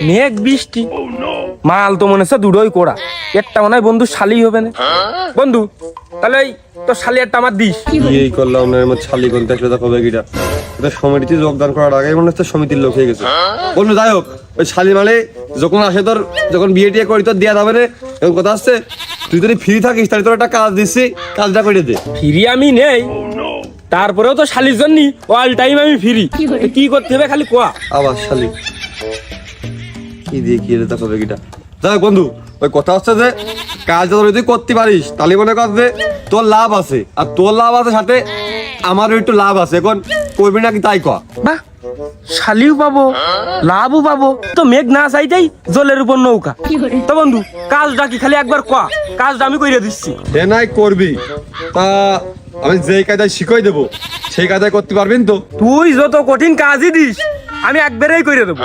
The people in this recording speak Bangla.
মেঘ বৃষ্টি মাল তো মনে হচ্ছে দুটোই কোড়া, একটা মনে হয় বন্ধু শালি হবে না। বন্ধু তাহলে এই তোর শালি একটা আমার দিস। এই করলাম না আমার ছালি কোনটা সেটা কবে গিটা এটা সমিতিতে যোগদান করার আগে মনে হচ্ছে সমিতির লোক হয়ে গেছে। বন্ধু যাই হোক, ওই শালি মানে যখন আসে তোর যখন বিয়ে টিয়ে করি তোর দেয়া যাবে না, এখন কথা আসছে তুই যদি ফ্রি থাকিস তাহলে তোর একটা কাজ দিচ্ছি, কাজটা করে দে। ফ্রি আমি নেই, তারপরেও তো শালির জন্য অল টাইম আমি ফ্রি। কি করতে হবে খালি কোয়া। আবার শালি কি দিয়ে কি রে তা কবে গিটা। যাই হোক বন্ধু, ওই কথা হচ্ছে যে কাজ যদি তুই করতে পারিস তাহলে মনে কর যে তোর লাভ আছে, আর তোর লাভ আছে সাথে আমারও একটু লাভ আছে। এখন করবি নাকি তাই কর। বাহ, শালিও পাবো লাভও পাবো, তো মেঘ না চাইতেই জলের উপর নৌকা। তো বন্ধু কাজটা কি খালি একবার কোয়া, কাজটা আমি কইরে দিচ্ছি। হে নাই করবি, তা আমি যেই কায়দায় শিখাই দেবো সেই কায়দায় করতে পারবেন তো? তুই যত কঠিন কাজই দিস আমি একবারেই কইরে দেবো।